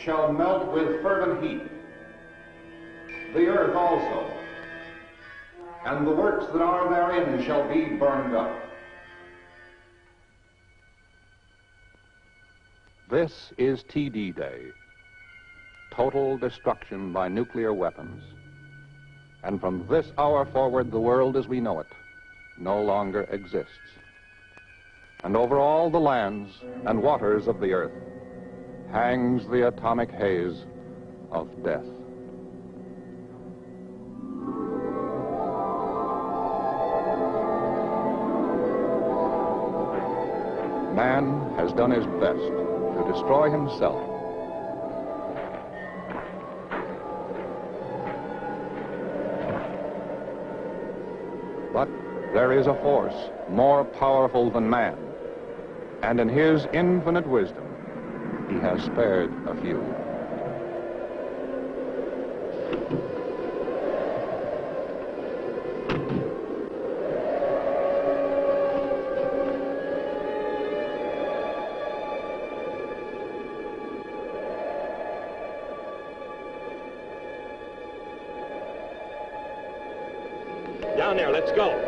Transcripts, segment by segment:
shall melt with fervent heat, the earth also, and the works that are therein shall be burned up. This is TD Day, total destruction by nuclear weapons. And from this hour forward, the world as we know it no longer exists. And over all the lands and waters of the earth hangs the atomic haze of death. Man has done his best to destroy himself. But there is a force more powerful than man, and in his infinite wisdom, he has spared a few. Down there, let's go.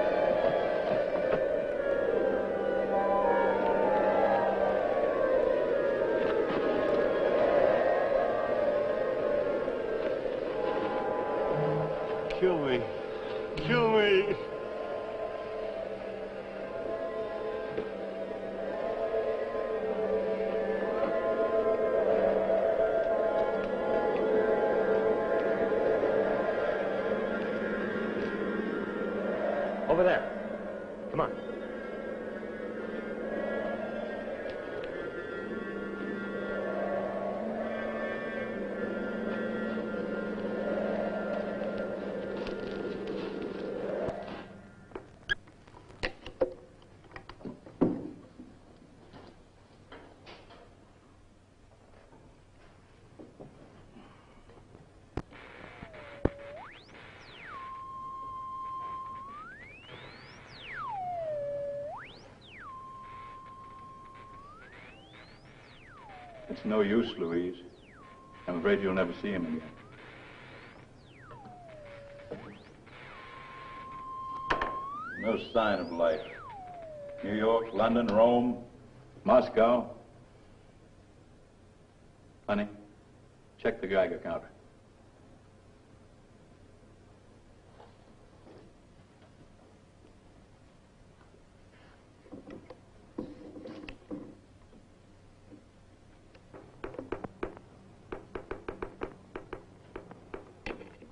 Kill me. Kill me. Over there. Come on. It's no use, Louise. I'm afraid you'll never see him again. No sign of life. New York, London, Rome, Moscow. Honey, check the Geiger counter.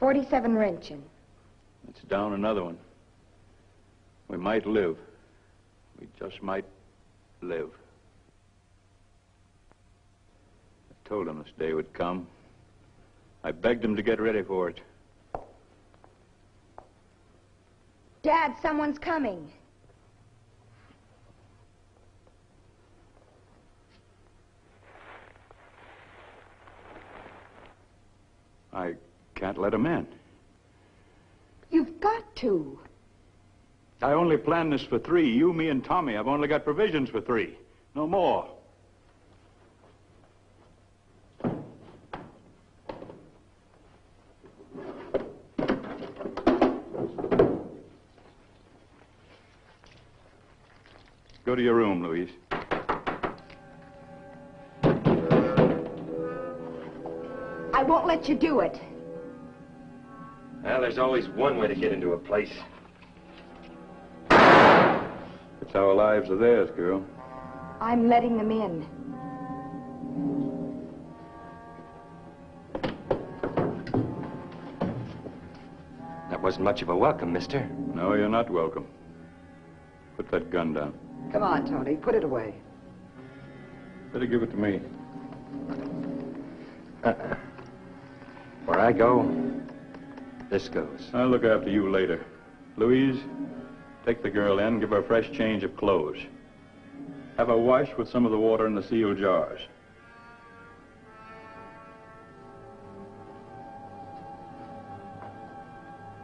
$47 wrenching. It's down another one. We might live. We just might live. I told him this day would come. I begged him to get ready for it. Dad, someone's coming. I can't let him in. You've got to. I only planned this for 3. You, me, and Tommy. I've only got provisions for 3. No more. Go to your room, Louise. I won't let you do it. Well, there's always one way to get into a place. It's our lives or theirs, girl. I'm letting them in. That wasn't much of a welcome, mister. No, you're not welcome. Put that gun down. Come on, Tony, put it away. Better give it to me. Where I go, this goes. I'll look after you later. Louise, take the girl in, give her a fresh change of clothes. Have her wash with some of the water in the sealed jars.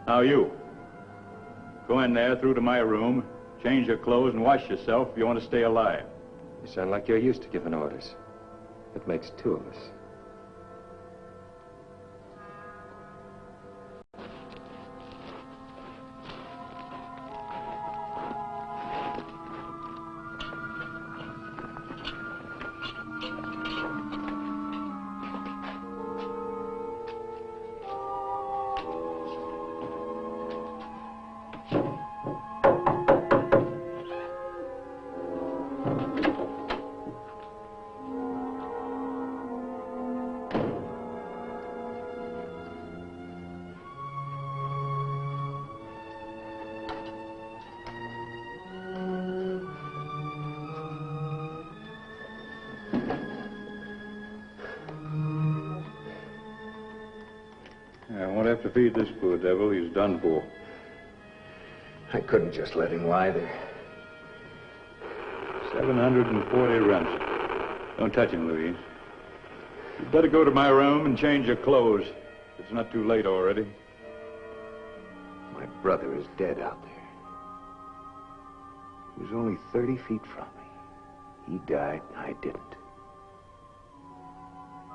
Now you, go in there through to my room, change your clothes and wash yourself if you want to stay alive. You sound like you're used to giving orders. That makes 2 of us. feed this poor devil, he's done for. I couldn't just let him lie there. 740 rents. Don't touch him, Louise. You'd better go to my room and change your clothes. It's not too late already. My brother is dead out there. He was only 30 feet from me. He died, I didn't.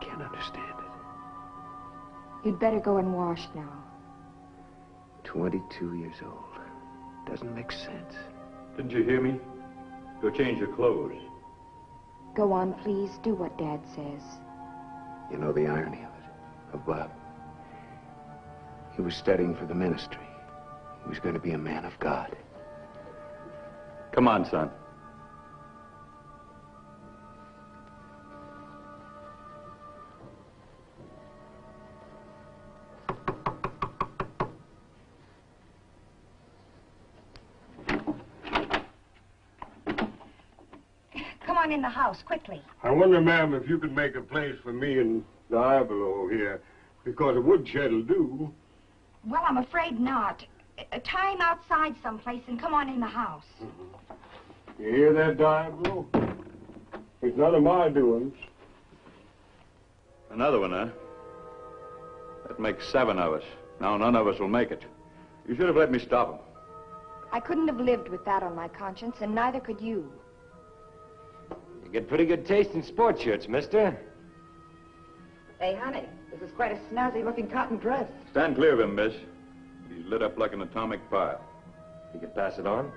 Can't understand it. You'd better go and wash now. 22 years old. Doesn't make sense. Didn't you hear me? Go change your clothes. Go on, please. Do what Dad says. You know the irony of it, of Bob? He was studying for the ministry. He was going to be a man of God. Come on, son. Come on in the house, quickly. I wonder, ma'am, if you could make a place for me and Diablo here, because a woodshed will do. Well, I'm afraid not. Tie him outside someplace and come on in the house. You hear that, Diablo? It's none of my doings. Another one, huh? That makes 7 of us. Now none of us will make it. You should have let me stop him. I couldn't have lived with that on my conscience, and neither could you. You get pretty good taste in sports shirts, mister. Hey, honey, this is quite a snazzy-looking cotton dress. Stand clear of him, miss. He's lit up like an atomic pile. You could pass it on?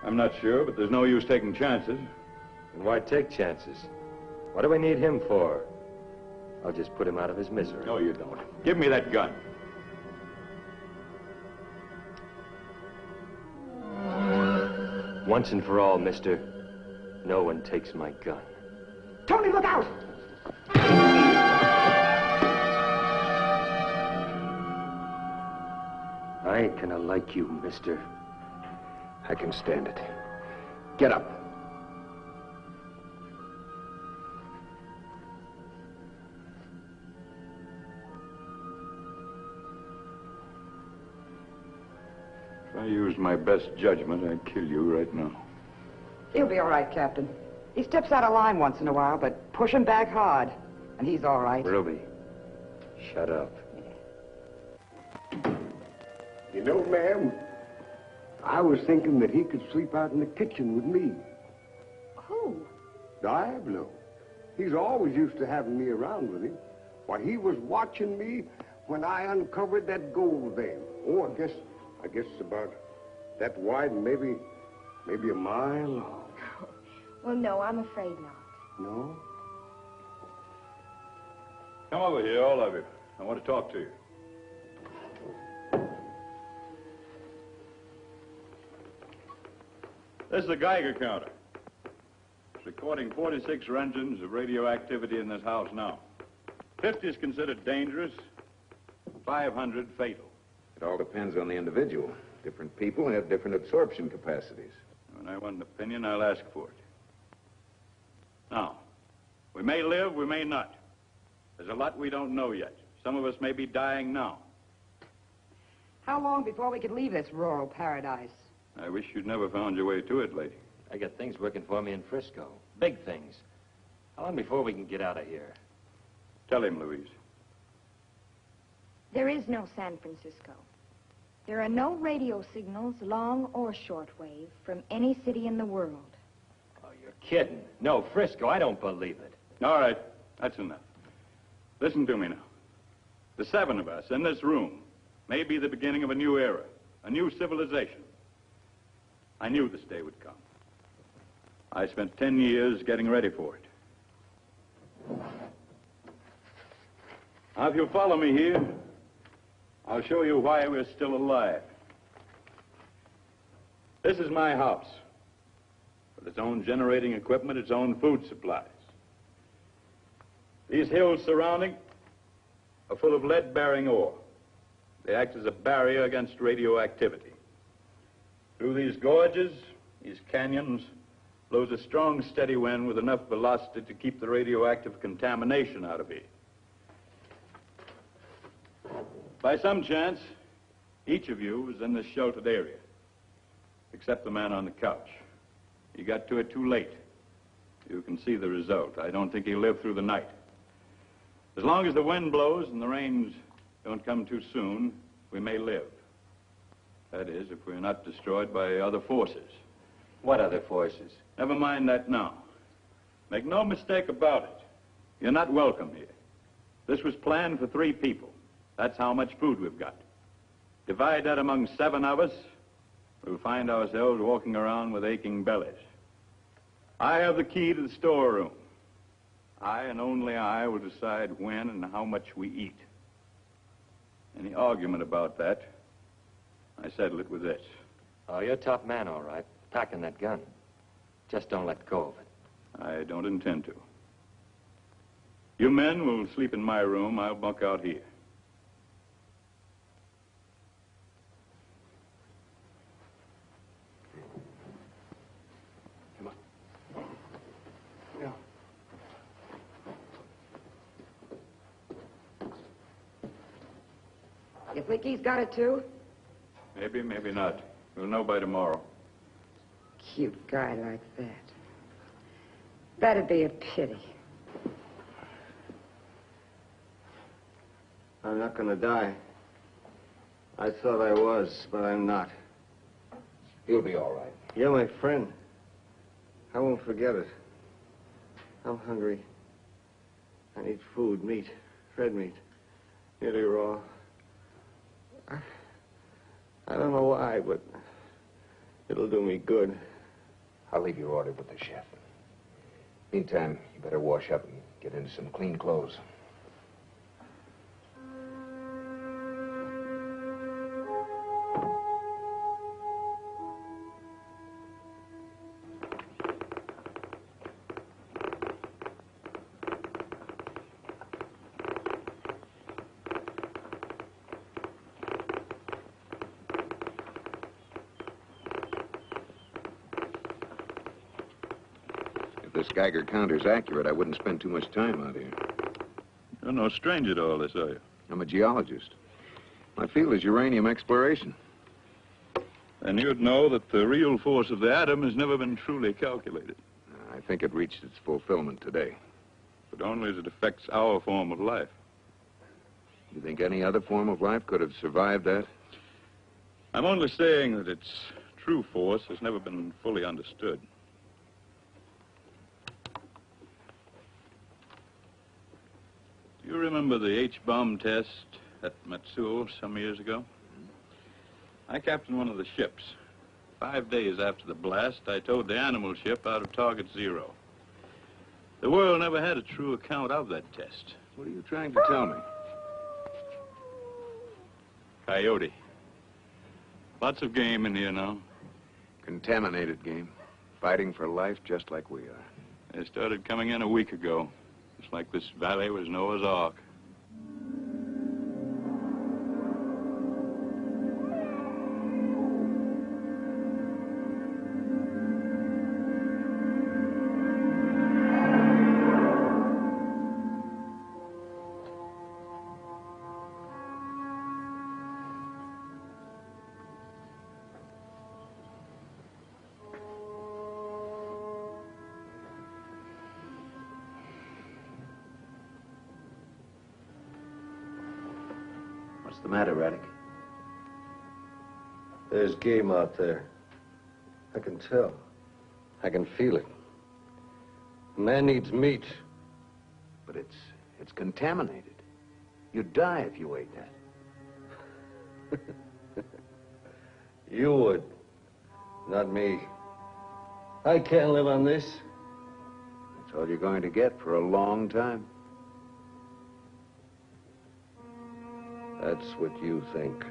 I'm not sure, but there's no use taking chances. And why take chances? What do we need him for? I'll just put him out of his misery. No, you don't. Give me that gun. Once and for all, mister, no one takes my gun. Tony, look out! I ain't gonna like you, mister. I can stand it. Get up. If I used my best judgment, I'd kill you right now. He'll be all right, Captain. He steps out of line once in a while, but push him back hard, and he's all right. Ruby, shut up. You know, ma'am, I was thinking that he could sleep out in the kitchen with me. Who? Diablo. He's always used to having me around with him. Why, he was watching me when I uncovered that gold vein. Oh, I guess it's about that wide, maybe a mile long. Well, no, I'm afraid not. No? Come over here, all of you. I want to talk to you. This is the Geiger counter. It's recording 46 engines of radioactivity in this house now. 50 is considered dangerous, 500 fatal. It all depends on the individual. Different people have different absorption capacities. When I want an opinion, I'll ask for it. Now, we may live, we may not. There's a lot we don't know yet. Some of us may be dying now. How long before we could leave this rural paradise? I wish you'd never found your way to it, lady. I got things working for me in Frisco. Big things. How long before we can get out of here? Tell him, Louise. There is no San Francisco. There are no radio signals, long or shortwave, from any city in the world. Oh, you're kidding. No, Frisco, I don't believe it. All right, that's enough. Listen to me now. The 7 of us in this room may be the beginning of a new era, a new civilization. I knew this day would come. I spent 10 years getting ready for it. Now, if you'll follow me here, I'll show you why we're still alive. This is my house, with its own generating equipment, its own food supplies. These hills surrounding are full of lead-bearing ore. They act as a barrier against radioactivity. Through these gorges, these canyons, blows a strong, steady wind with enough velocity to keep the radioactive contamination out of here. By some chance, each of you was in this sheltered area, except the man on the couch. He got to it too late. You can see the result. I don't think he'll live through the night. As long as the wind blows and the rains don't come too soon, we may live. That is, if we're not destroyed by other forces. What other forces? Never mind that now. Make no mistake about it. You're not welcome here. This was planned for 3 people. That's how much food we've got. Divide that among 7 of us, we'll find ourselves walking around with aching bellies. I have the key to the storeroom. I and only I will decide when and how much we eat. Any argument about that, I settle it with this. Oh, you're a tough man, all right. Packing that gun. Just don't let go of it. I don't intend to. You men will sleep in my room. I'll bunk out here. Come on. Yeah. You think he's got it too? Maybe, maybe not. We'll know by tomorrow. Cute guy like that. That'd be a pity. I'm not gonna die. I thought I was, but I'm not. You'll be all right. You're my friend. I won't forget it. I'm hungry. I need food, meat, red meat, nearly raw. I don't know why, but it'll do me good. I'll leave your order with the chef. Meantime, you better wash up and get into some clean clothes. If this Geiger counter's accurate, I wouldn't spend too much time out here. You're no stranger to all this, are you? I'm a geologist. My field is uranium exploration. And you'd know that the real force of the atom has never been truly calculated. I think it reached its fulfillment today. But only as it affects our form of life. You think any other form of life could have survived that? I'm only saying that its true force has never been fully understood. Do you remember the H-bomb test at Matsuo some years ago? I captained one of the ships. 5 days after the blast, I towed the animal ship out of target 0. The world never had a true account of that test. What are you trying to tell me? Coyote. Lots of game in here now. Contaminated game. Fighting for life just like we are. They started coming in a week ago. Just like this valley was Noah's Ark. What's the matter, Raddick? There's game out there. I can tell. I can feel it. A man needs meat. But it's contaminated. You'd die if you ate that. You would. Not me. I can't live on this. That's all you're going to get for a long time. That's what you think.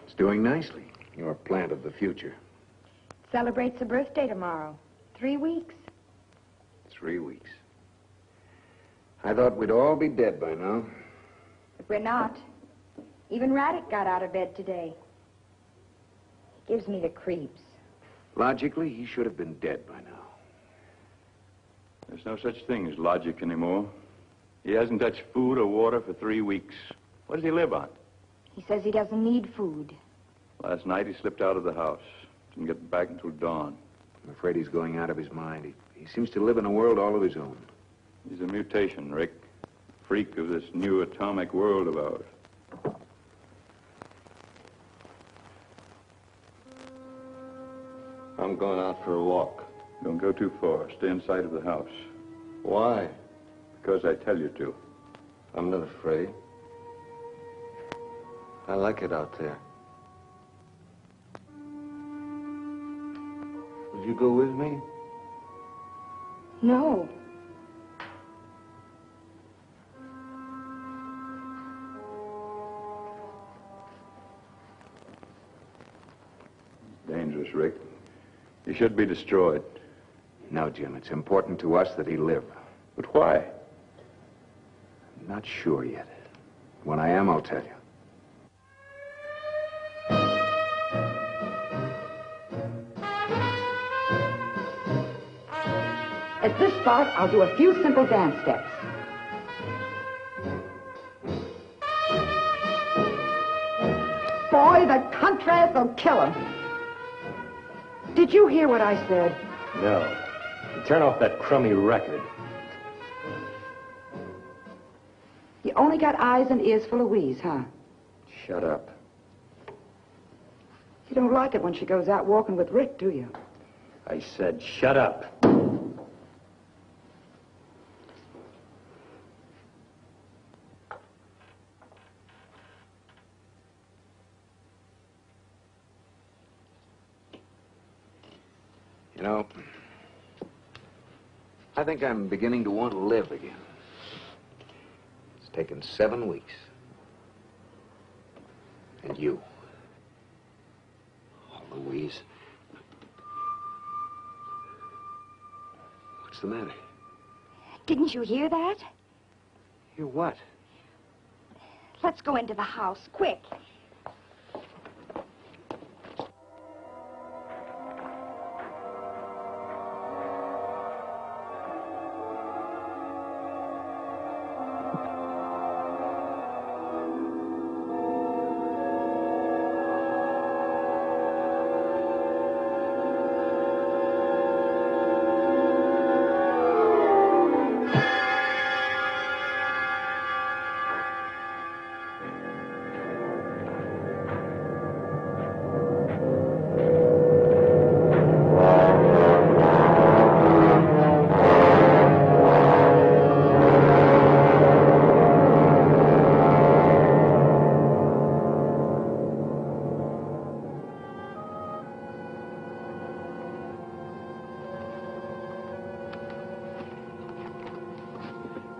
It's doing nicely. Your plant of the future. Celebrates a birthday tomorrow. 3 weeks. 3 weeks. I thought we'd all be dead by now. But we're not. Even Raddick got out of bed today. Gives me the creeps. Logically, he should have been dead by now. There's no such thing as logic anymore. He hasn't touched food or water for 3 weeks. What does he live on? He says he doesn't need food. Last night he slipped out of the house. Didn't get back until dawn. I'm afraid he's going out of his mind. He seems to live in a world all of his own. He's a mutation, Rick. Freak of this new atomic world of ours. I'm going out for a walk. Don't go too far. Stay inside of the house. Why? Because I tell you to. I'm not afraid. I like it out there. Will you go with me? No. Dangerous, Rick. He should be destroyed. No, Jim, it's important to us that he live. But why? I'm not sure yet. When I am, I'll tell you. At this spot, I'll do a few simple dance steps. Boy, the contrast will kill him. Did you hear what I said? No. Turn off that crummy record. You only got eyes and ears for Louise, huh? Shut up. You don't like it when she goes out walking with Rick, do you? I said shut up. You know, I think I'm beginning to want to live again. It's taken 7 weeks. And you. Oh, Louise. What's the matter? Didn't you hear that? Hear what? Let's go into the house, quick.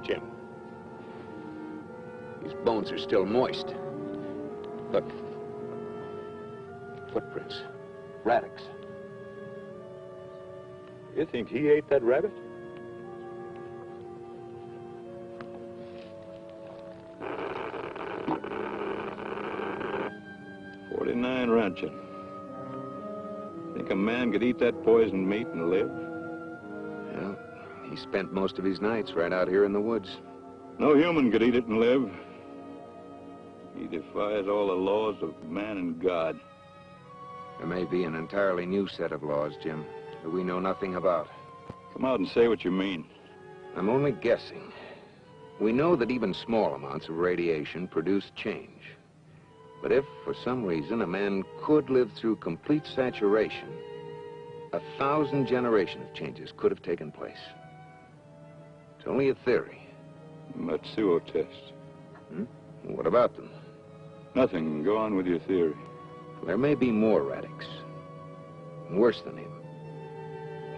Jim. These bones are still moist. Look. Footprints. Raddick's. You think he ate that rabbit? "49 ranching. Think a man could eat that poisoned meat and live? Well, he spent most of his nights right out here in the woods. No human could eat it and live. He defies all the laws of man and God. There may be an entirely new set of laws, Jim, that we know nothing about. Come out and say what you mean. I'm only guessing. We know that even small amounts of radiation produce change. But if, for some reason, a man could live through complete saturation, 1,000 generations of changes could have taken place. It's only a theory. Matsuo test. What about them? Nothing. Go on with your theory. There may be more Raddick's. Worse than him.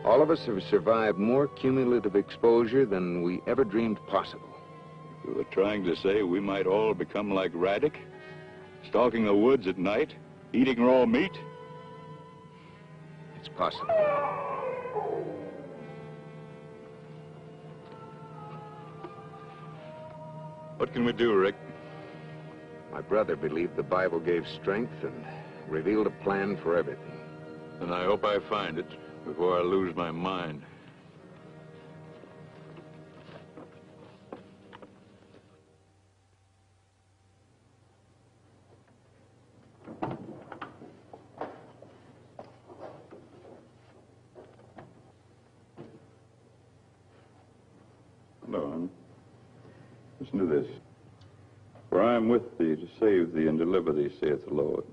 All of us have survived more cumulative exposure than we ever dreamed possible. You were trying to say we might all become like Raddick? Stalking the woods at night? Eating raw meat? It's possible. What can we do, Rick? My brother believed the Bible gave strength and revealed a plan for everything. And I hope I find it before I lose my mind. Hello, honey. Listen to this. For I am with thee to save thee and deliver thee, saith the Lord.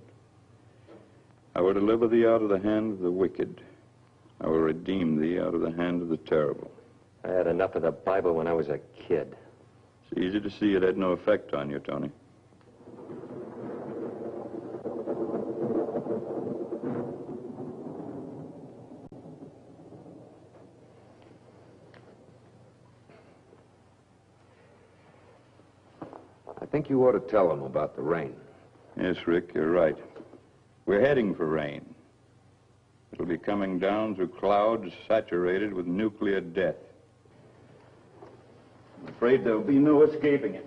I will deliver thee out of the hand of the wicked. I will redeem thee out of the hand of the terrible. I had enough of the Bible when I was a kid. It's easy to see it had no effect on you, Tony. I think you ought to tell them about the rain. Yes, Rick, you're right. We're heading for rain. It'll be coming down through clouds saturated with nuclear death. I'm afraid there'll be no escaping it.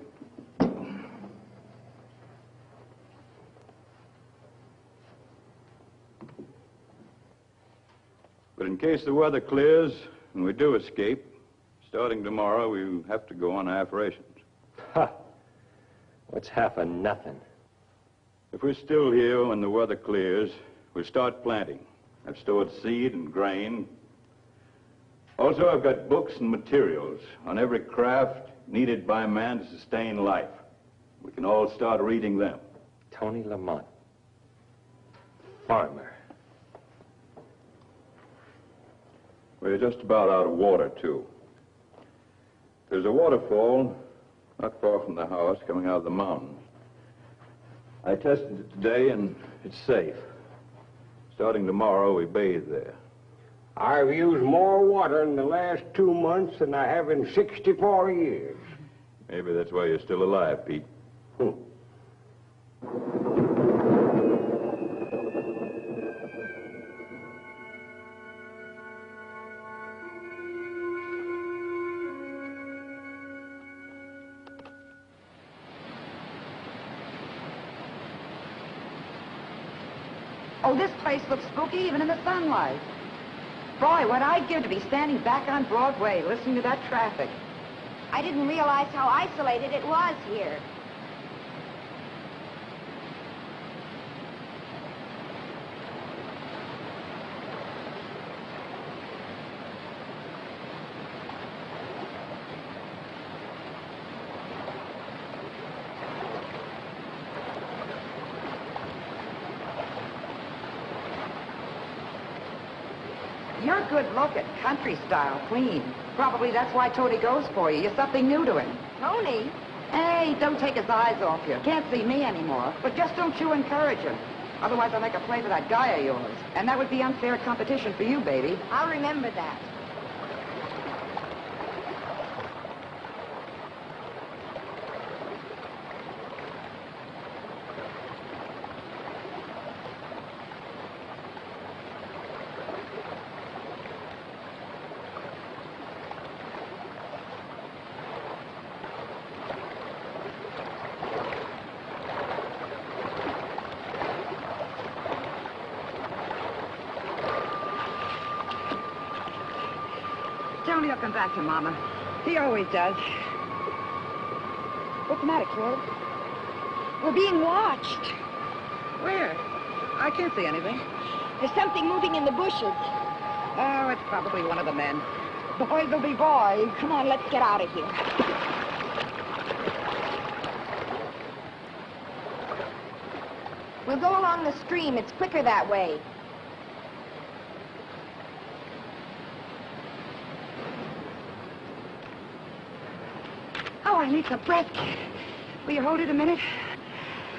But in case the weather clears and we do escape, starting tomorrow, we have to go on half rations. Ha! What's half of nothing? If we're still here when the weather clears, we'll start planting. I've stored seed and grain. Also, I've got books and materials on every craft needed by man to sustain life. We can all start reading them. Tony Lamont. Farmer. We're just about out of water, too. There's a waterfall not far from the house coming out of the mountains. I tested it today, and it's safe. Starting tomorrow, we bathe there. I've used more water in the last 2 months than I have in 64 years. Maybe that's why you're still alive, Pete. Oh, this place looks spooky even in the sunlight. Boy, what I'd give to be standing back on Broadway listening to that traffic. I didn't realize how isolated it was here. You're good looking, country style, clean. Probably that's why Tony goes for you. You're something new to him. Tony? Hey, don't take his eyes off you. Can't see me anymore. But just don't you encourage him. Otherwise I'll make a play for that guy of yours. And that would be unfair competition for you, baby. I'll remember that. Tony will come back to Mama. He always does. What's the matter, kid? We're being watched. Where? I can't see anything. There's something moving in the bushes. Oh, it's probably one of the men. Boys will be boys. Come on, let's get out of here. We'll go along the stream. It's quicker that way. Oh, I need some breath. Will you hold it a minute?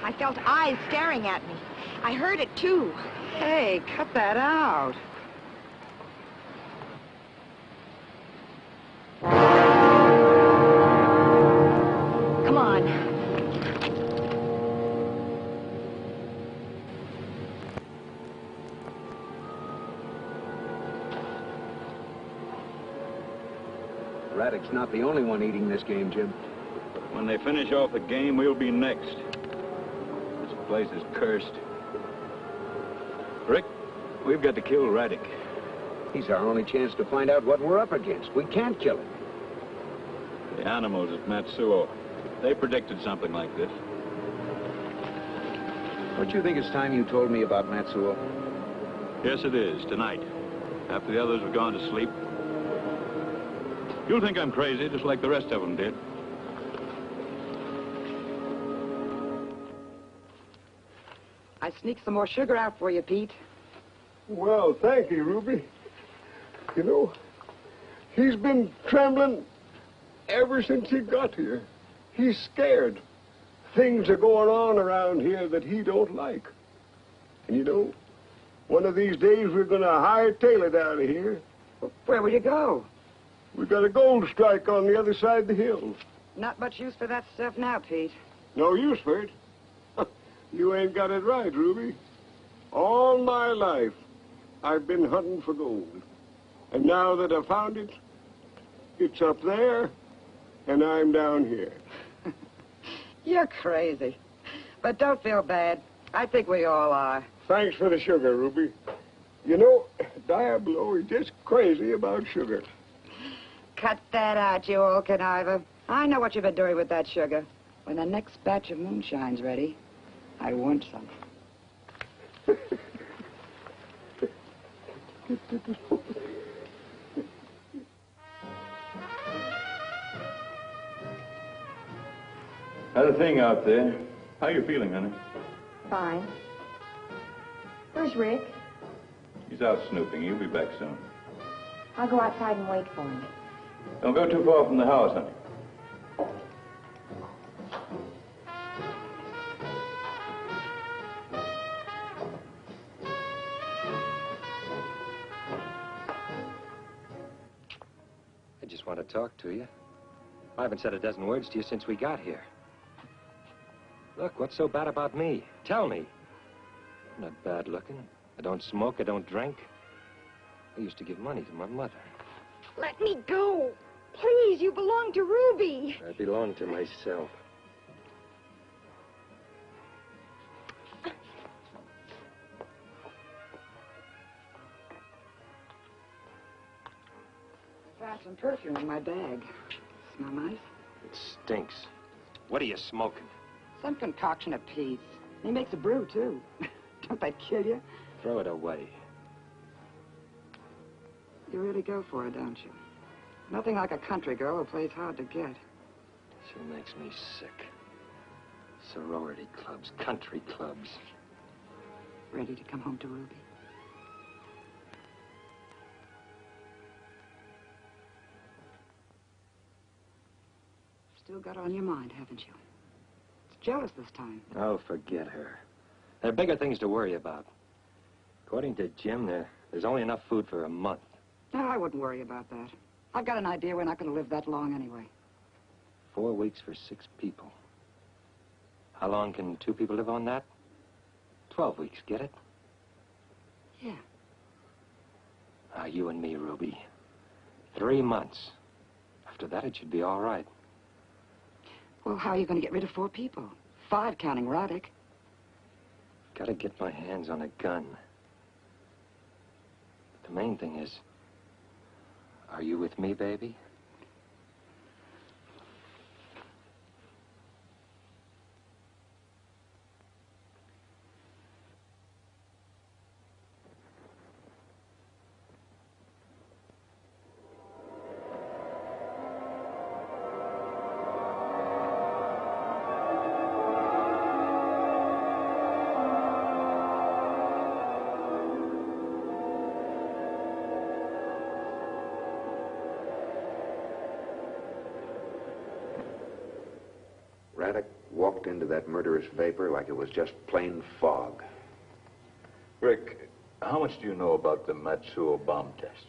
I felt eyes staring at me. I heard it, too. Hey, cut that out. Come on. Raddick's not the only one eating this game, Jim. When they finish off the game, we'll be next. This place is cursed. Rick, we've got to kill Raddick. He's our only chance to find out what we're up against. We can't kill him. The animals at Matsuo, they predicted something like this. Don't you think it's time you told me about Matsuo? Yes, it is, tonight. After the others have gone to sleep. You'll think I'm crazy, just like the rest of them did. I sneaked some more sugar out for you, Pete. Well, thank you, Ruby. You know, he's been trembling ever since he got here. He's scared. Things are going on around here that he don't like. And you know, one of these days we're going to hightail it out of here. Where will you go? We got a gold strike on the other side of the hill. Not much use for that stuff now, Pete. No use for it. You ain't got it right, Ruby. All my life, I've been hunting for gold. And now that I found it, it's up there, and I'm down here. You're crazy. But don't feel bad. I think we all are. Thanks for the sugar, Ruby. You know, Diablo is just crazy about sugar. Cut that out, you old conniver. I know what you've been doing with that sugar. When the next batch of moonshine's ready, I want some. How's the thing out there? How you feeling, honey? Fine. Where's Rick? He's out snooping. He'll be back soon. I'll go outside and wait for him. Don't go too far from the house, honey. I just want to talk to you. I haven't said a dozen words to you since we got here. Look, what's so bad about me? Tell me. I'm not bad looking. I don't smoke, I don't drink. I used to give money to my mother. Let me go. Please, you belong to Ruby. I belong to myself. I found some perfume in my bag. Smell nice? It stinks. What are you smoking? Some concoction of Pete's. He makes a brew, too. Don't that kill you? Throw it away. You really go for it, don't you? Nothing like a country girl who plays hard to get. She makes me sick. Sorority clubs, country clubs. Ready to come home to Ruby? Still got her on your mind, haven't you? It's jealous this time. Oh, forget her. There are bigger things to worry about. According to Jim, there's only enough food for a month. No, I wouldn't worry about that. I've got an idea we're not going to live that long anyway. 4 weeks for 6 people. How long can 2 people live on that? 12 weeks, get it? Yeah. You and me, Ruby. 3 months. After that, it should be all right. Well, how are you going to get rid of 4 people? 5 counting Raddick. Gotta get my hands on a gun. But the main thing is, are you with me, baby? Raddick walked into that murderous vapor like it was just plain fog. Rick, how much do you know about the Matsuo bomb test?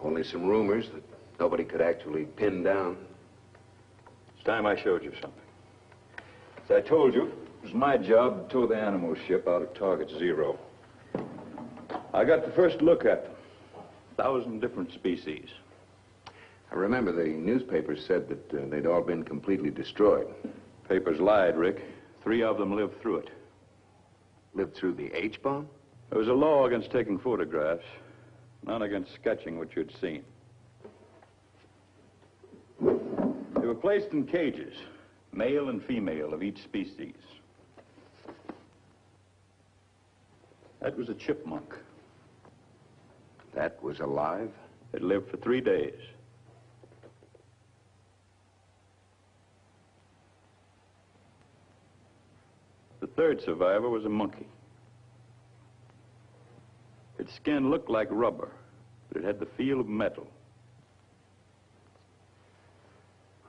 Only some rumors that nobody could actually pin down. It's time I showed you something. As I told you, it was my job to tow the animal ship out of target 0. I got the first look at them. 1,000 different species. I remember the newspapers said that they'd all been completely destroyed. Papers lied, Rick. 3 of them lived through it. Lived through the H-bomb? There was a law against taking photographs, none against sketching what you'd seen. They were placed in cages, male and female of each species. That was a chipmunk. That was alive? It lived for 3 days. The 3rd survivor was a monkey. Its skin looked like rubber, but it had the feel of metal.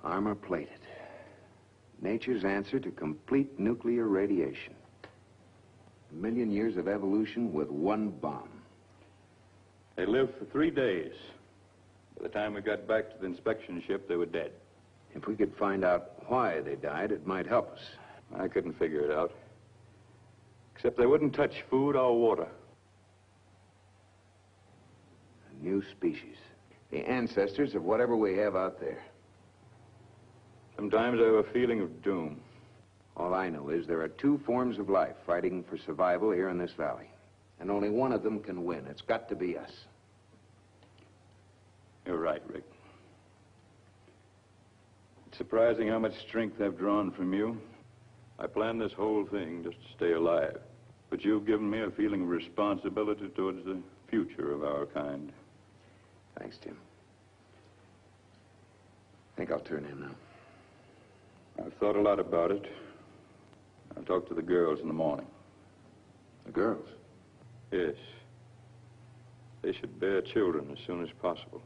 Armor plated. Nature's answer to complete nuclear radiation. 1 million years of evolution with 1 bomb. They lived for 3 days. By the time we got back to the inspection ship, they were dead. If we could find out why they died, it might help us. I couldn't figure it out. Except they wouldn't touch food or water. A new species. The ancestors of whatever we have out there. Sometimes I have a feeling of doom. All I know is there are 2 forms of life fighting for survival here in this valley. And only one of them can win. It's got to be us. You're right, Rick. It's surprising how much strength I've drawn from you. I planned this whole thing just to stay alive. But you've given me a feeling of responsibility towards the future of our kind. Thanks, Jim. I think I'll turn in now. I've thought a lot about it. I'll talk to the girls in the morning. The girls? Yes. They should bear children as soon as possible.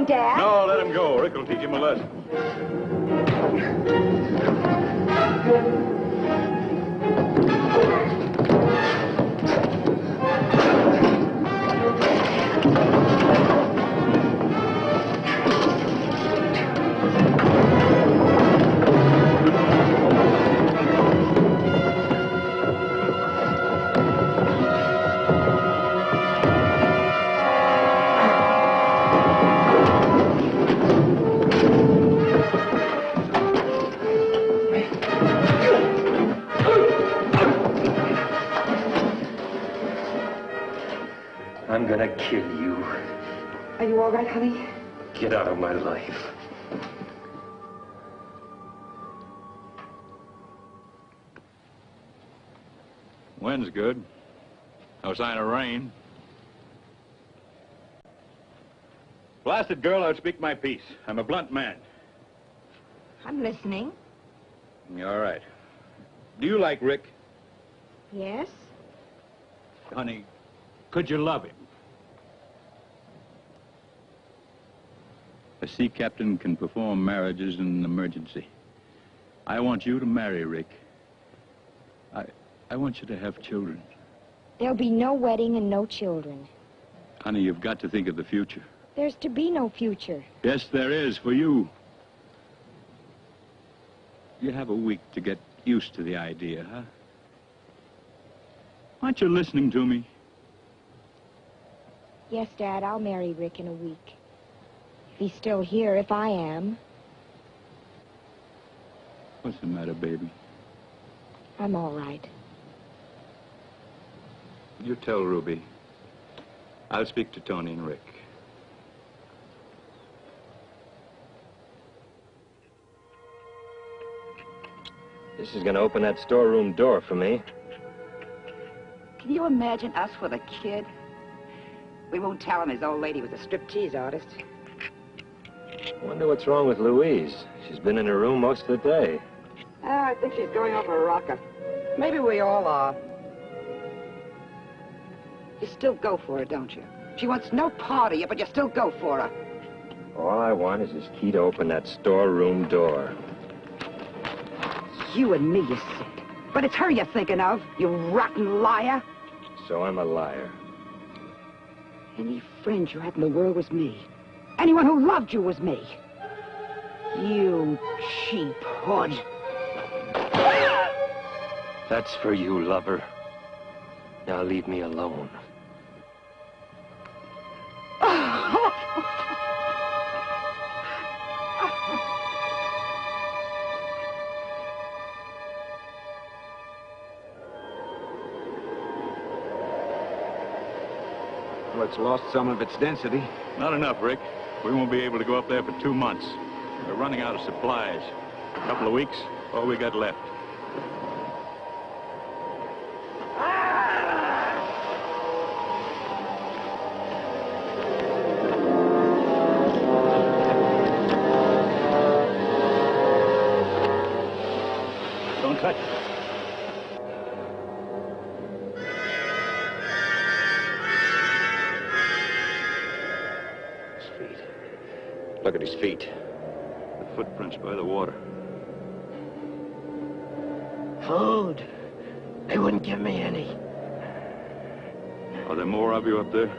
Dad? No, let him go. Rick will teach him a lesson. I'm gonna kill you. Are you all right, honey? Get out of my life. Wind's good. No sign of rain. Blasted girl, I'll speak my piece. I'm a blunt man. I'm listening. All right. Do you like Rick? Yes? Honey, could you love him? A sea captain can perform marriages in an emergency. I want you to marry Rick. I want you to have children. There'll be no wedding and no children. Honey, you've got to think of the future. There's to be no future. Yes, there is, for you. You have a week to get used to the idea, huh? Aren't you listening to me? Yes, Dad, I'll marry Rick in a week. If he's still here, if I am. What's the matter, baby? I'm all right. You tell Ruby. I'll speak to Tony and Rick. This is gonna open that storeroom door for me. Can you imagine us with a kid? We won't tell him his old lady was a striptease artist. Wonder what's wrong with Louise. She's been in her room most of the day. I think she's going over a rocker. Maybe we all are. You still go for her, don't you? She wants no part of you, but you still go for her. All I want is this key to open that storeroom door. You and me, you sick. But it's her you're thinking of, you rotten liar. So I'm a liar. Any friend you had in the world was me. Anyone who loved you was me. You cheap hood. That's for you, lover. Now leave me alone. Well, it's lost some of its density. Not enough, Rick. We won't be able to go up there for 2 months. We're running out of supplies. A couple of weeks, all we got left. Don't touch it. Look at his feet. The footprints by the water. Food. They wouldn't give me any. Are there more of you up there?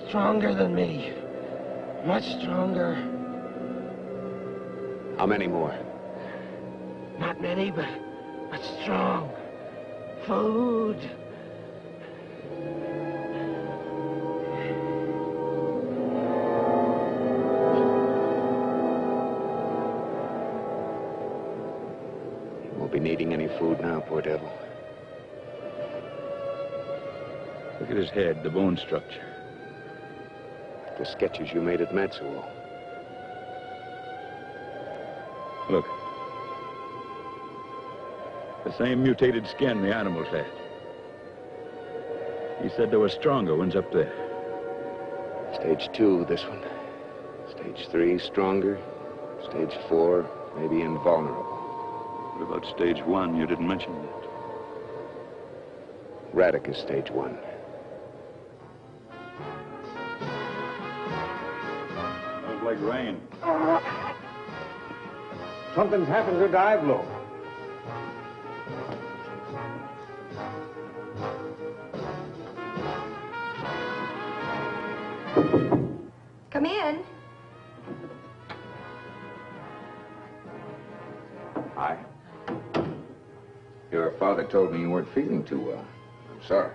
Stronger than me. Much stronger. How many more? Not many, but strong. Food. Won't be needing any food now, poor devil. Look at his head, the bone structure. The sketches you made at Matsuo. Look. The same mutated skin the animals had. He said there were stronger ones up there. Stage 2, this one. Stage 3, stronger. Stage 4, maybe invulnerable. What about stage 1? You didn't mention that. Radic is stage 1. Smells like rain. Something's happened to Diablo. Come in. Hi. Your father told me you weren't feeling too well. I'm sorry.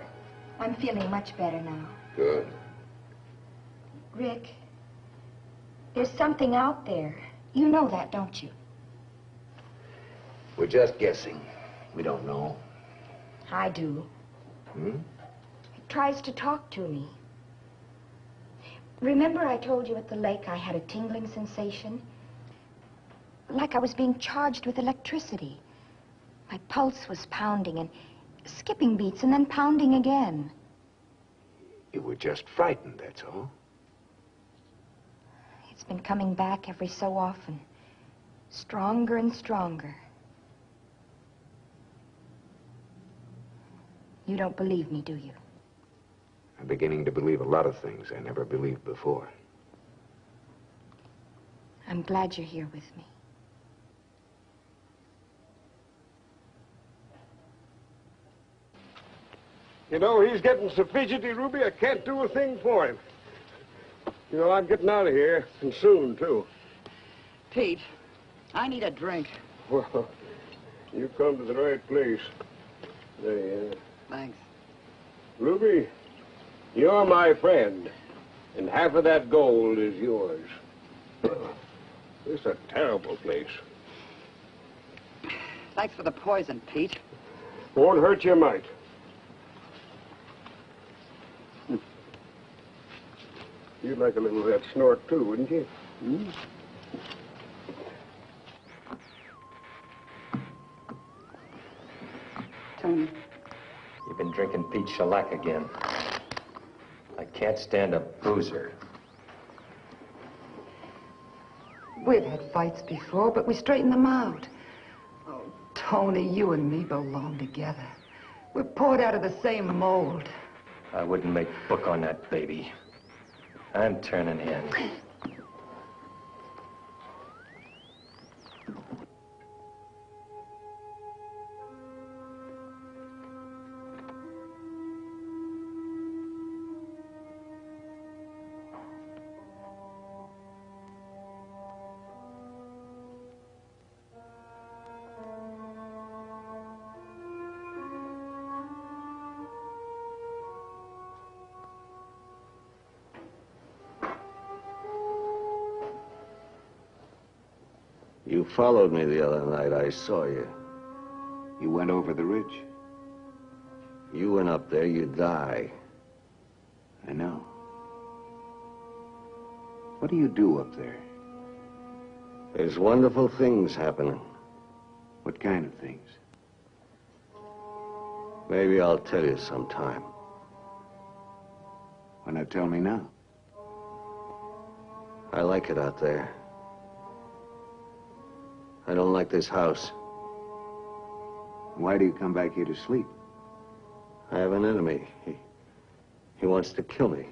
I'm feeling much better now. Good. Rick, there's something out there. You know that, don't you? We're just guessing. We don't know. I do. It tries to talk to me. Remember I told you at the lake I had a tingling sensation? Like I was being charged with electricity. My pulse was pounding and skipping beats and then pounding again. You were just frightened, that's all. It's been coming back every so often. Stronger and stronger. You don't believe me, do you? I'm beginning to believe a lot of things I never believed before. I'm glad you're here with me. You know, he's getting so fidgety, Ruby, I can't do a thing for him. You know, I'm getting out of here, and soon, too. Pete, I need a drink. Well, you come to the right place. There. Thanks. Ruby, you're my friend, and half of that gold is yours. This is a terrible place. Thanks for the poison, Pete. Won't hurt you much. You'd like a little of that snort, too, wouldn't you? Hmm? Tony. You've been drinking peach shellac again. I can't stand a boozer. We've had fights before, but we straightened them out. Oh, Tony, you and me belong together. We're poured out of the same mold. I wouldn't make book on that baby. I'm turning in. You followed me the other night. I saw you. You went over the ridge. You went up there, you'd die. I know. What do you do up there? There's wonderful things happening. What kind of things? Maybe I'll tell you sometime. Why not tell me now? I like it out there. I don't like this house. Why do you come back here to sleep? I have an enemy. He wants to kill me.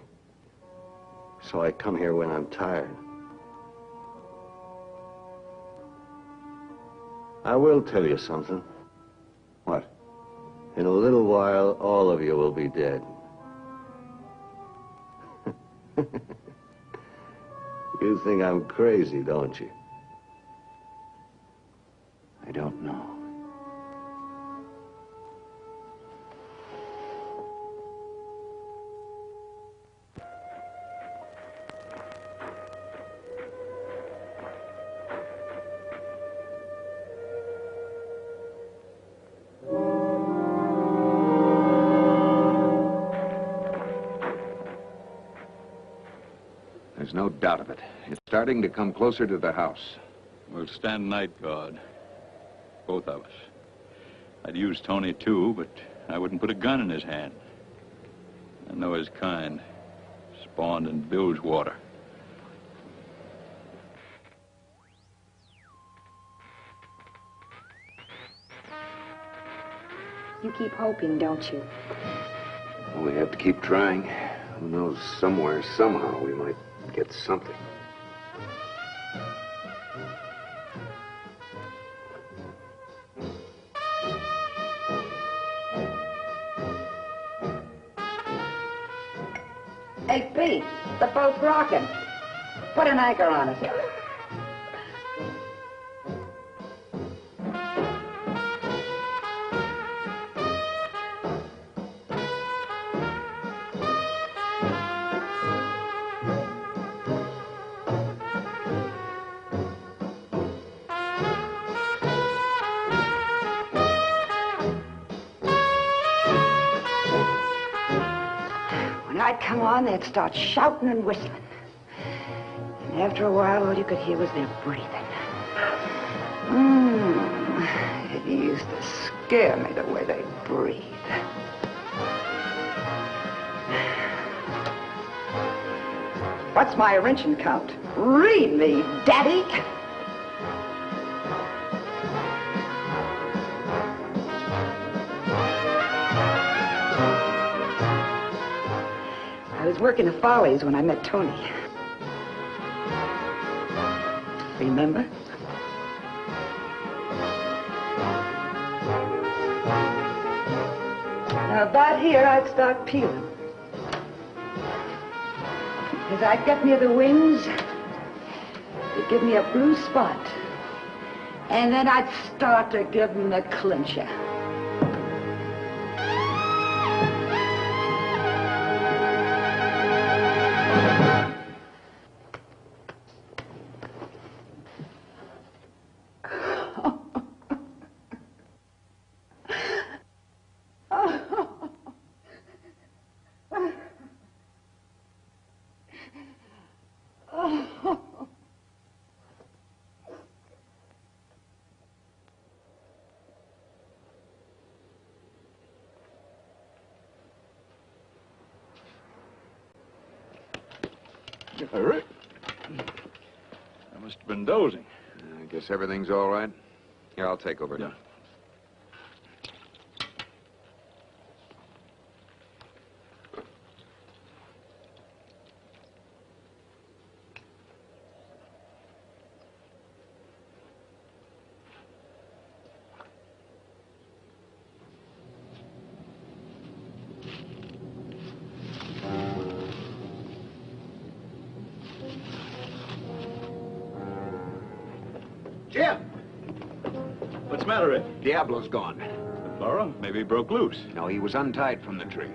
So I come here when I'm tired. I will tell you something. What? In a little while, all of you will be dead. You think I'm crazy, don't you? I don't know. There's no doubt of it. It's starting to come closer to the house. We'll stand night guard. Both of us. I'd use Tony, too, but I wouldn't put a gun in his hand. I know his kind. Spawned in Bilgewater. You keep hoping, don't you? Well, we have to keep trying. Who knows, somewhere, somehow, we might get something. Hey, Pete, the boat's rocking. Put an anchor on it. When I'd come on, they'd start shouting and whistling. And after a while, all you could hear was their breathing. It used to scare me the way they breathed. What's my wrenching count? Read me, Daddy. I was working the Follies when I met Tony. Remember? Now, about here, I'd start peeling. As I'd get near the wings, they'd give me a blue spot. And then I'd start to give them the clincher. Hurry. I must have been dozing. I guess everything's all right. Here, I'll take over Yeah. now. Jim! What's the matter, Ed? Diablo's gone. The burrow? Maybe he broke loose. No, he was untied from the tree.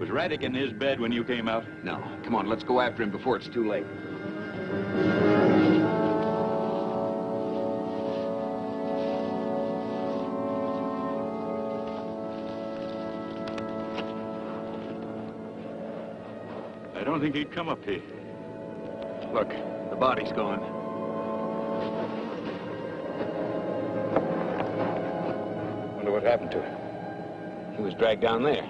Was Raddick in his bed when you came out? No. Come on, let's go after him before it's too late. I don't think he'd come up here. Look, the body's gone. Wonder what happened to him. He was dragged down there.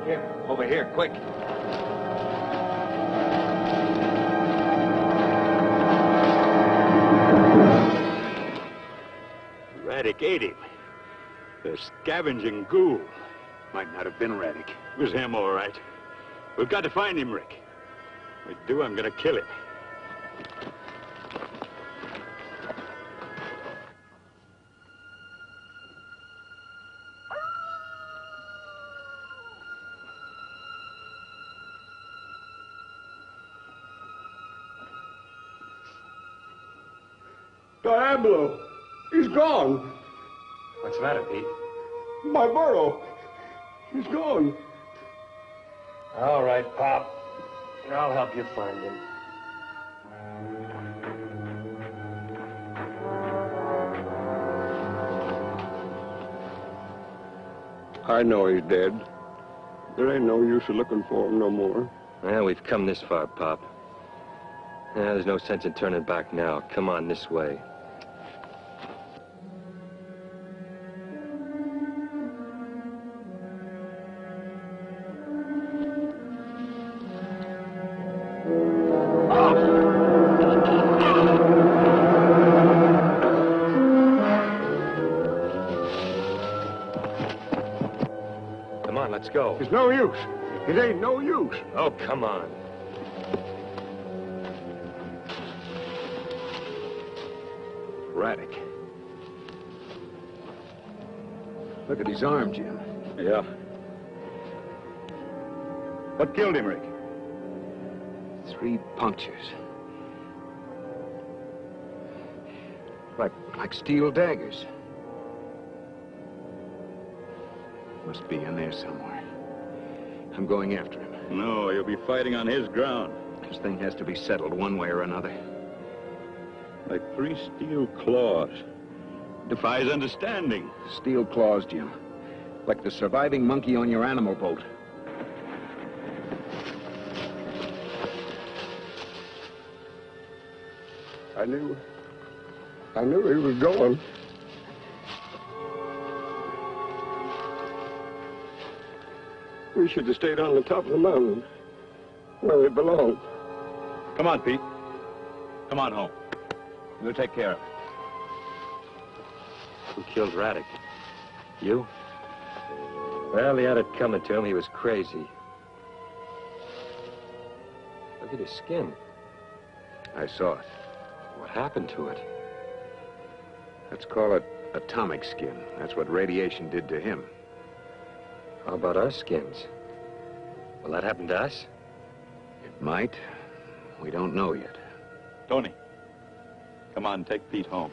Jim, over here, quick. Raddick ate him. The scavenging ghoul. Might not have been Raddick. It was him, all right. We've got to find him, Rick. If we do, I'm gonna kill him. Diablo! He's gone! What's the matter, Pete? My burro! He's gone! All right, Pop. I'll help you find him. I know he's dead. There ain't no use of looking for him no more. Well, we've come this far, Pop. There's no sense in turning back now. Come on, this way. Come on, let's go. It's no use. It ain't no use. Oh, come on. Raddick. Look at his arm, Jim. Yeah. What killed him, Rick? 3 punctures. Like steel daggers. Must be in there somewhere. I'm going after him. No, you'll be fighting on his ground. This thing has to be settled one way or another. Like 3 steel claws. Defies understanding. Steel claws, Jim. Like the surviving monkey on your animal boat. I knew he was going. We should have stayed on the top of the mountain, where we belong. Come on, Pete. Come on home. We'll take care of it. Who killed Raddick? You? Well, he had it coming to him. He was crazy. Look at his skin. I saw it. What happened to it? Let's call it atomic skin. That's what radiation did to him. How about our skins? Will that happen to us? It might. We don't know yet. Tony, come on, take Pete home.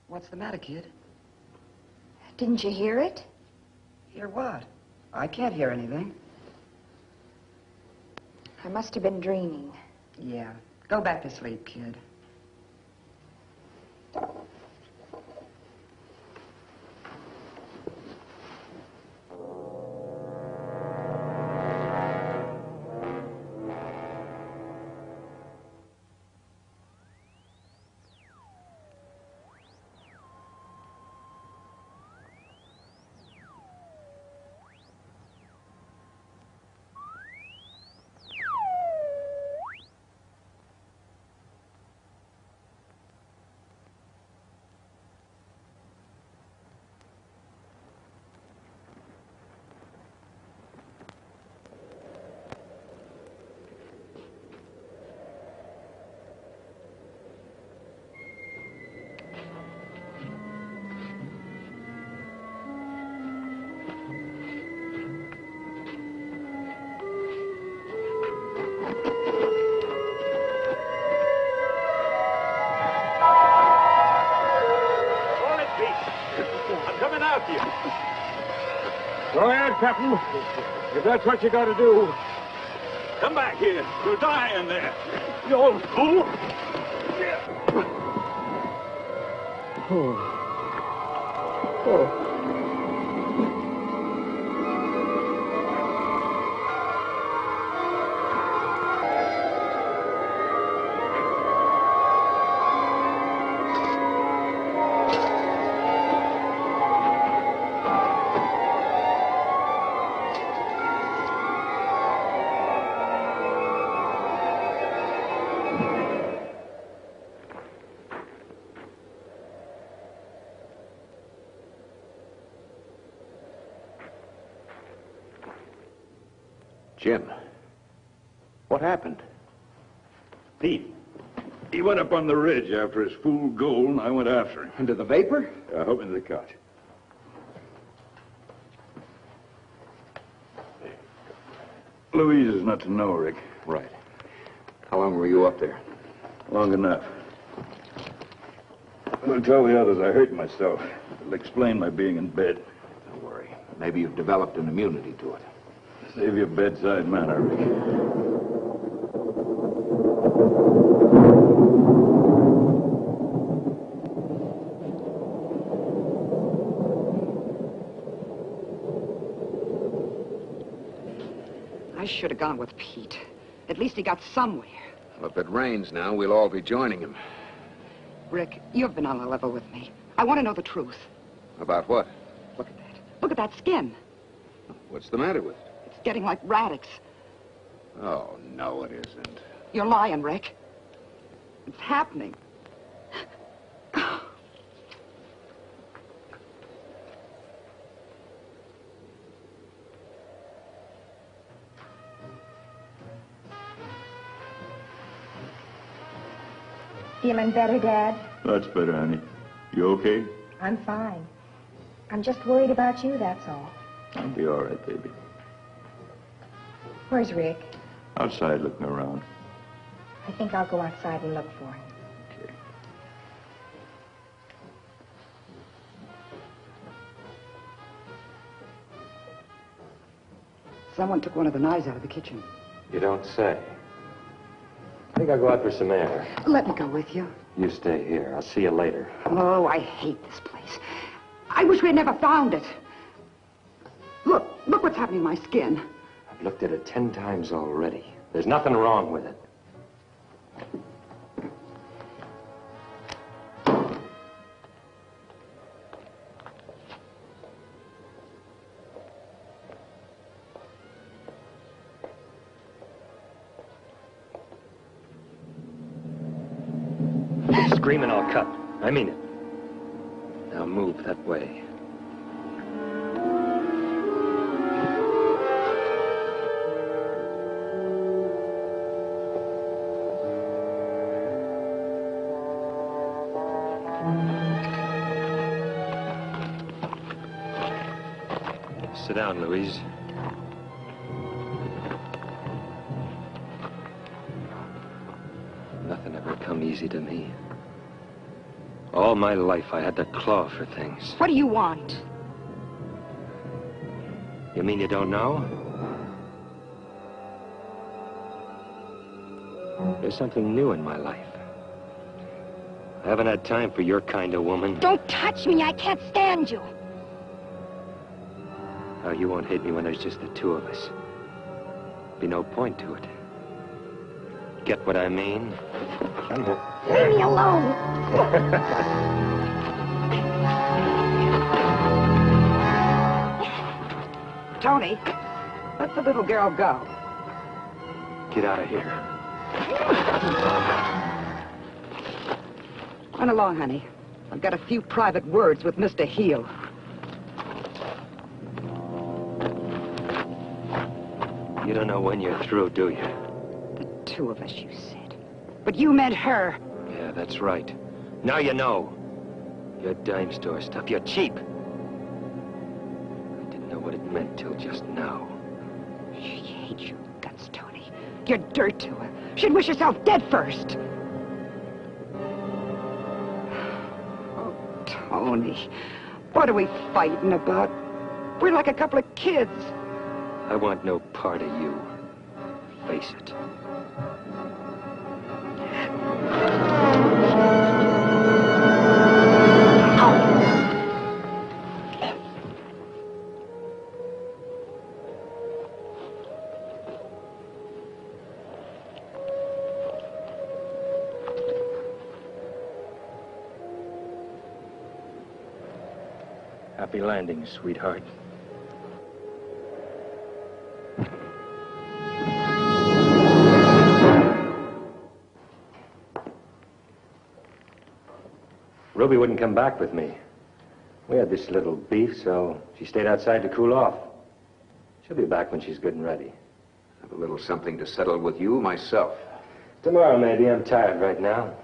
What's the matter, kid? Didn't you hear it? Hear what? I can't hear anything. I must have been dreaming. Yeah. Go back to sleep, kid. Go ahead, Captain. If that's what you got to do. Come back here. You'll die in there. You old fool. Jim, what happened? Pete. He went up on the ridge after his fool gold, and I went after him. Into the vapor? Up into the cut. Louise is not to know, Rick. Right. How long were you up there? Long enough. I'll tell the others I hurt myself. It'll explain my being in bed. Don't worry. Maybe you've developed an immunity to it. Save your bedside manner, Rick. I should have gone with Pete. At least he got somewhere. Well, if it rains now, we'll all be joining him. Rick, you've been on a level with me. I want to know the truth. About what? Look at that. Look at that skin. What's the matter with it? It's getting like radix. Oh, no, it isn't. You're lying, Rick. It's happening. Feeling better, Dad? That's better, honey. You okay? I'm fine. I'm just worried about you, that's all. I'll be all right, baby. Where's Rick? Outside looking around. I think I'll go outside and look for him. Okay. Someone took one of the knives out of the kitchen. You don't say. I think I'll go out for some air. Let me go with you. You stay here. I'll see you later. Oh, I hate this place. I wish we had never found it. Look what's happening to my skin. I've looked at it 10 times already. There's nothing wrong with it. Scream and I'll cut. I mean it. Now move that way. Sit down, Louise. Nothing ever come easy to me. All my life, I had to claw for things. What do you want? You mean you don't know? There's something new in my life. I haven't had time for your kind of woman. Don't touch me. I can't stand you. Oh, you won't hate me when there's just the two of us. Be no point to it. Get what I mean? Leave me alone. Tony, let the little girl go. Get out of here. Run along, honey. I've got a few private words with Mr. Heel. You don't know when you're through, do you? The two of us, you said. But you meant her. Yeah, that's right. Now you know. You're dime store stuff. You're cheap. I didn't know what it meant till just now. She hates your guts, Tony. You're dirt to her. She'd wish herself dead first. Oh, Tony. What are we fighting about? We're like a couple of kids. I want no part of you. Face it. Happy landing, sweetheart. Ruby wouldn't come back with me. We had this little beef, so she stayed outside to cool off. She'll be back when she's good and ready. I have a little something to settle with you myself. Tomorrow, maybe. I'm tired right now.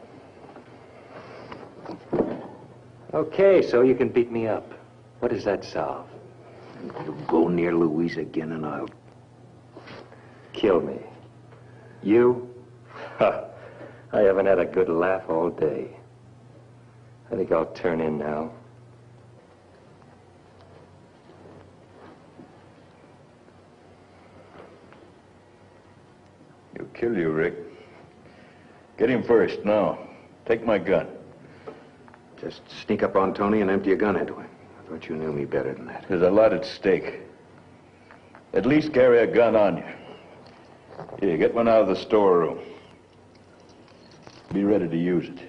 Okay, so you can beat me up. What does that solve? You go near Louise again and I'll... Kill me. You? Ha! I haven't had a good laugh all day. I think I'll turn in now. He'll kill you, Rick. Get him first, now. Take my gun. Just sneak up on Tony and empty a gun into him. I thought you knew me better than that. There's a lot at stake. At least carry a gun on you. Here, get one out of the storeroom. Be ready to use it.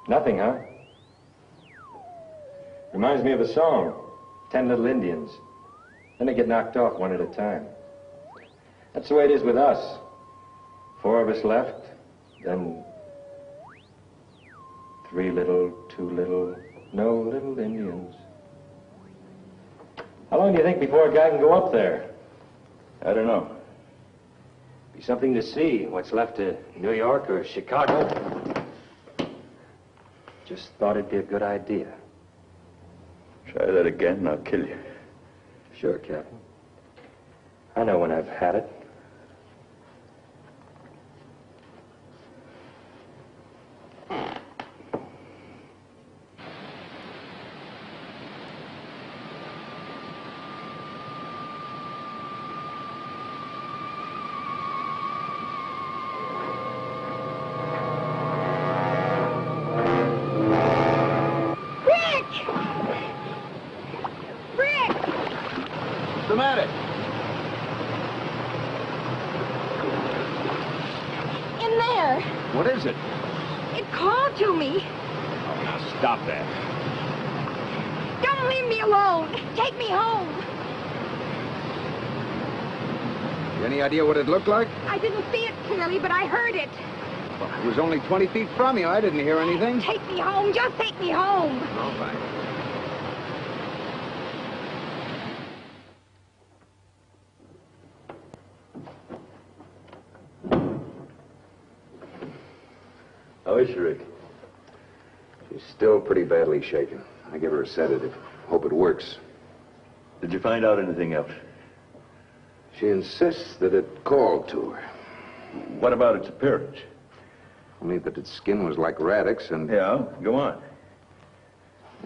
Nothing, huh? Reminds me of a song, 10 Little Indians. Then they get knocked off one at a time. That's the way it is with us. 4 of us left, then 3 little, 2 little, no little Indians. How long do you think before a guy can go up there? I don't know. Be something to see, what's left of New York or Chicago. Just thought it'd be a good idea. Try that again and I'll kill you. Sure, Captain. I know when I've had it. What is it? It called to me. Oh, now stop that. Don't leave me alone. Take me home. Any idea what it looked like? I didn't see it clearly, but I heard it. Well, it was only 20 feet from you. I didn't hear anything. Take me home. Just take me home. All right. How is she, Rick? She's still pretty badly shaken. I give her a sedative. Hope it works. Did you find out anything else? She insists that it called to her. What about its appearance? Only that its skin was like Radix and... Yeah, go on.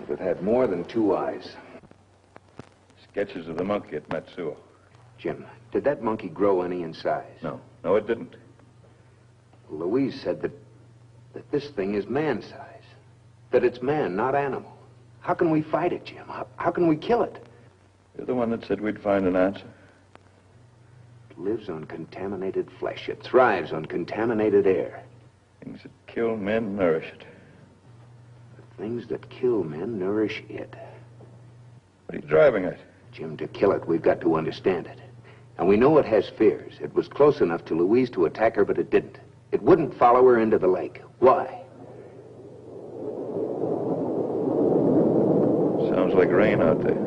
It had more than 2 eyes. Sketches of the monkey at Matsuo. Jim, did that monkey grow any in size? No, it didn't. Louise said that this thing is man-size. That it's man, not animal. How can we fight it, Jim? How can we kill it? You're the one that said we'd find an answer. It lives on contaminated flesh. It thrives on contaminated air. Things that kill men nourish it. The things that kill men nourish it. What are you driving at? Jim, to kill it, we've got to understand it. And we know it has fears. It was close enough to Louise to attack her, but it didn't. It wouldn't follow her into the lake. Why? Sounds like rain out there.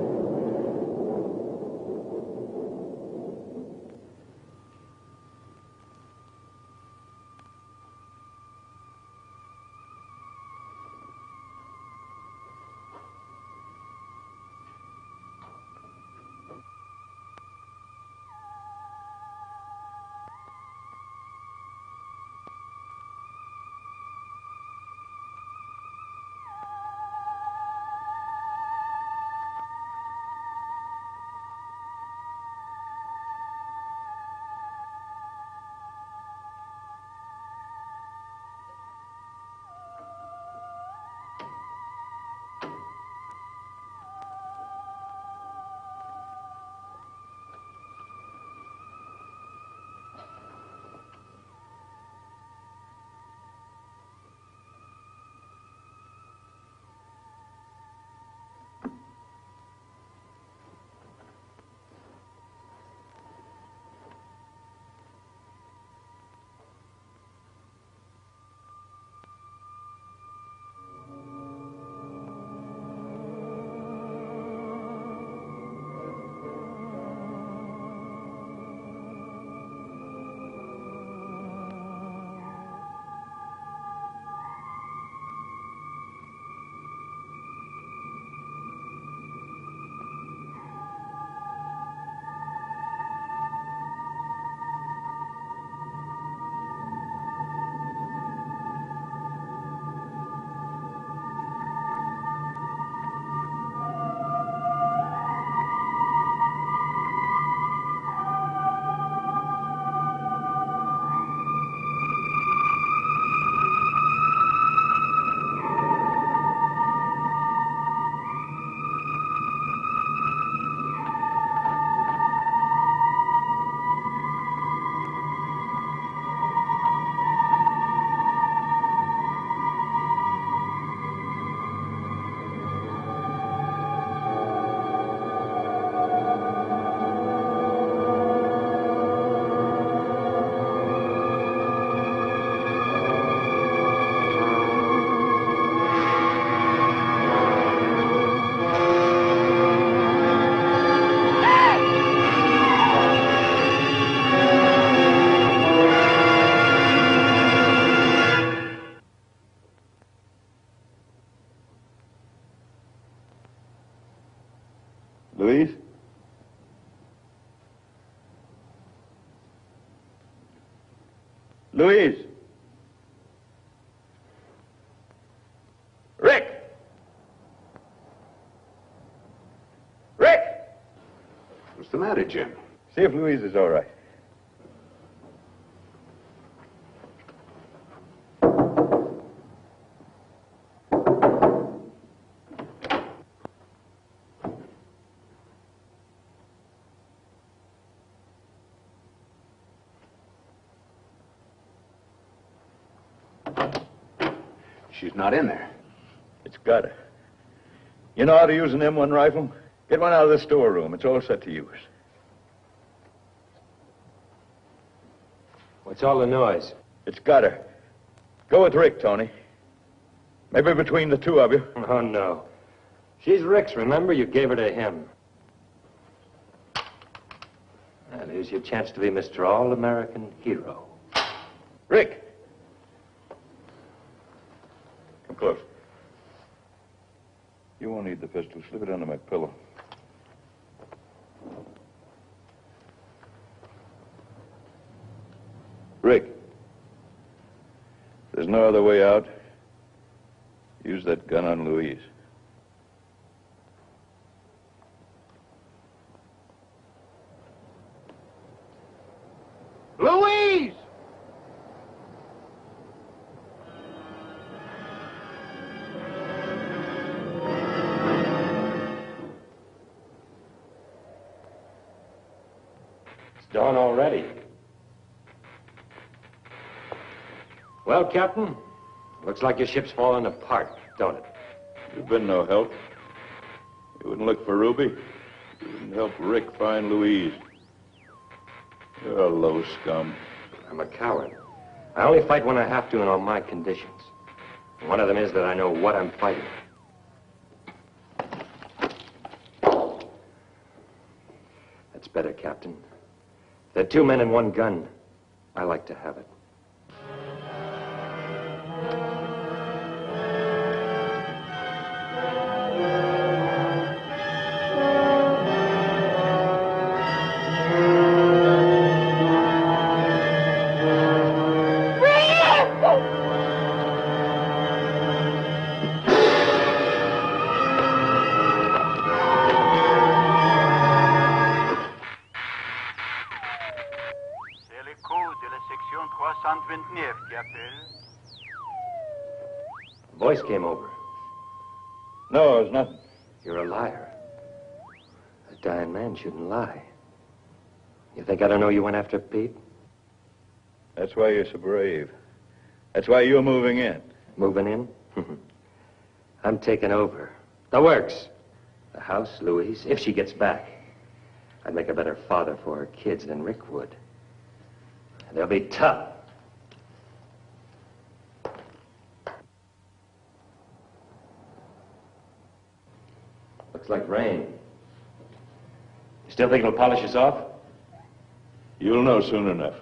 Louise? Louise? Rick! Rick! What's the matter, Jim? See if Louise is all right. She's not in there. It's got her. You know how to use an M1 rifle? Get one out of the storeroom. It's all set to use. What's all the noise? It's got her. Go with Rick, Tony. Maybe between the two of you. Oh, no. She's Rick's, remember? You gave her to him. Well, here's your chance to be Mr. All-American Hero. Rick! Come close. You won't need the pistol. Slip it under my pillow. Rick, there's no other way out. Use that gun on Louise. Louise! It's dawn already. Well, Captain, looks like your ship's falling apart, don't it? You've been no help. You wouldn't look for Ruby. You wouldn't help Rick find Louise. You're a low scum. I'm a coward. I only fight when I have to and on my conditions. And one of them is that I know what I'm fighting. That's better, Captain. If there are 2 men and 1 gun, I like to have it. Voice came over. No, it was nothing. You're a liar. A dying man shouldn't lie. You think I don't know you went after Pete? That's why you're so brave. That's why you're moving in. Moving in? I'm taking over. The works. The house, Louise, if she gets back. I'd make a better father for her kids than Rick would. They'll be tough. Looks like rain. You still think it'll polish us off? You'll know soon enough.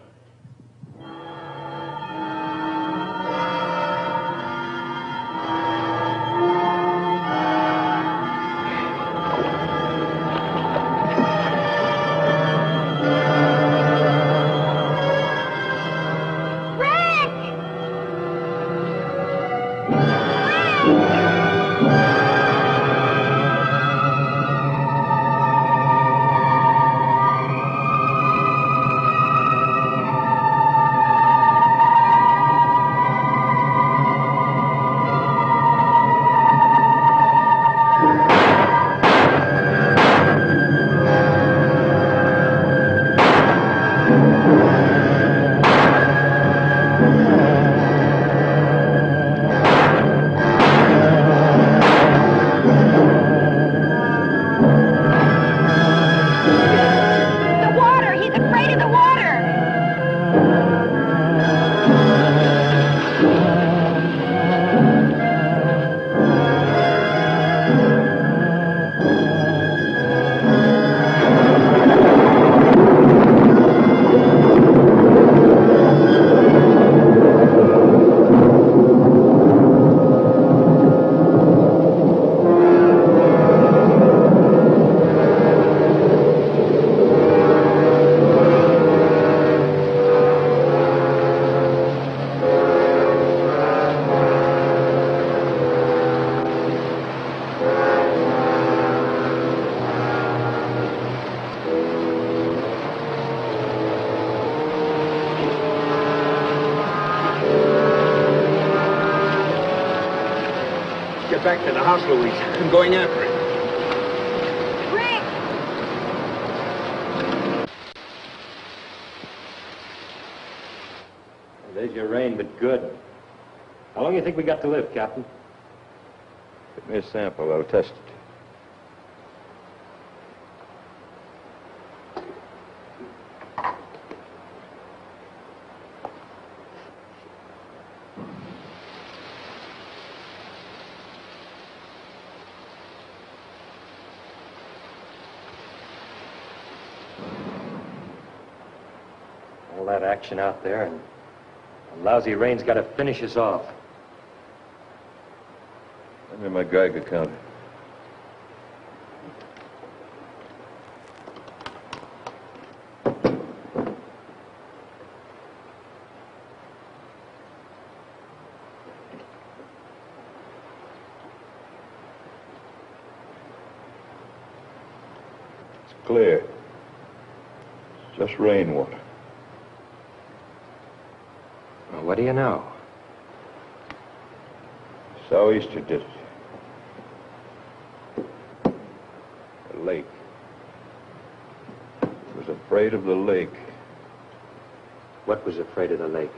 Back to the house, Louise. I'm going after it. Rick! There's your rain, but good. How long do you think we got to live, Captain? Give me a sample. I'll test it. All that action out there, and the lousy rain's got to finish us off. Send me my Geiger counter. Clear. Just rainwater. Well, what do you know? Sou'easter did it. The lake. He was afraid of the lake. What was afraid of the lake?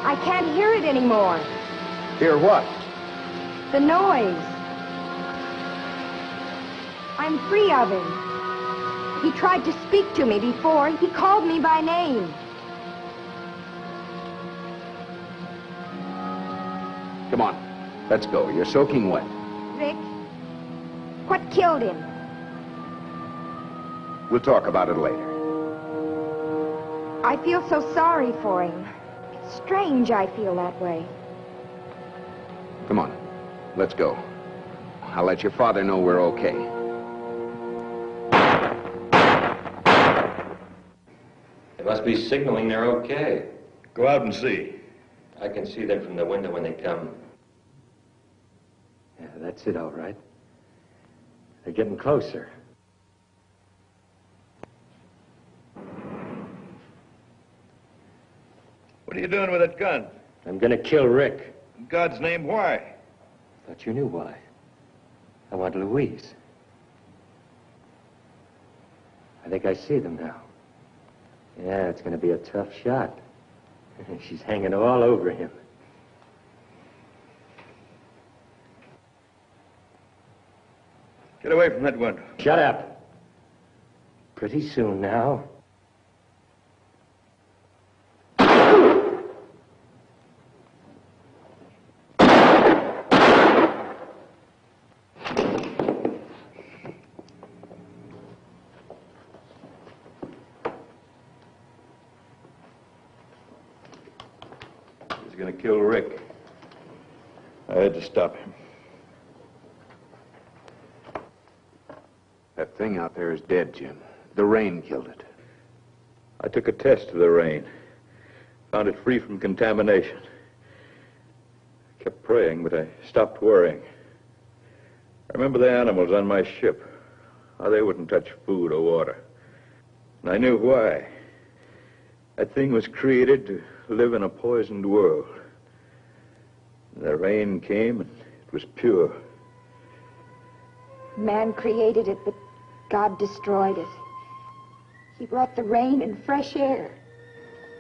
I can't hear it anymore. Hear what? The noise. I'm free of him. He tried to speak to me before. He called me by name. Come on, let's go. You're soaking wet. Rick, what killed him? We'll talk about it later. I feel so sorry for him. It's strange I feel that way. Come on, let's go. I'll let your father know we're okay. They must be signaling they're okay. Go out and see. I can see them from the window when they come. Yeah, that's it, all right. They're getting closer. What are you doing with that gun? I'm gonna kill Rick. In God's name, why? Thought you knew why. I want Louise. I think I see them now. Yeah, it's gonna be a tough shot. She's hanging all over him. Get away from that window. Shut up. Pretty soon now. He's gonna kill Rick. I had to stop him. That thing out there is dead, Jim. The rain killed it. I took a test of the rain. Found it free from contamination. I kept praying, but I stopped worrying. I remember the animals on my ship. How they wouldn't touch food or water. And I knew why. That thing was created to live in a poisoned world. The rain came, and it was pure. Man created it, but God destroyed it. He brought the rain and fresh air.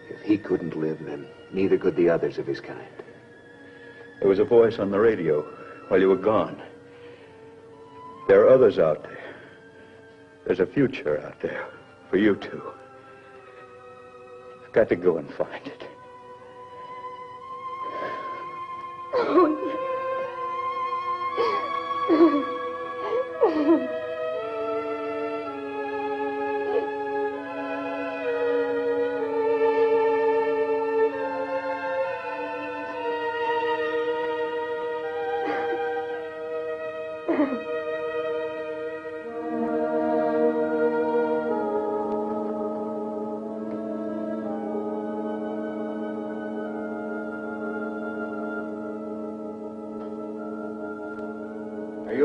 If he couldn't live, then neither could the others of his kind. There was a voice on the radio while you were gone. There are others out there. There's a future out there for you two. I've got to go and find it.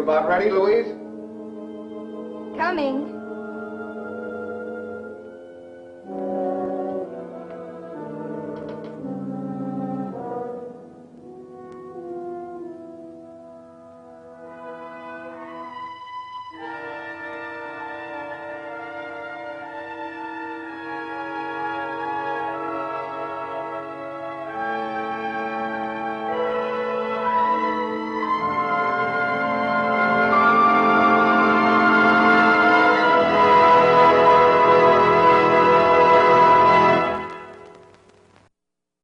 about ready, Louise? Coming.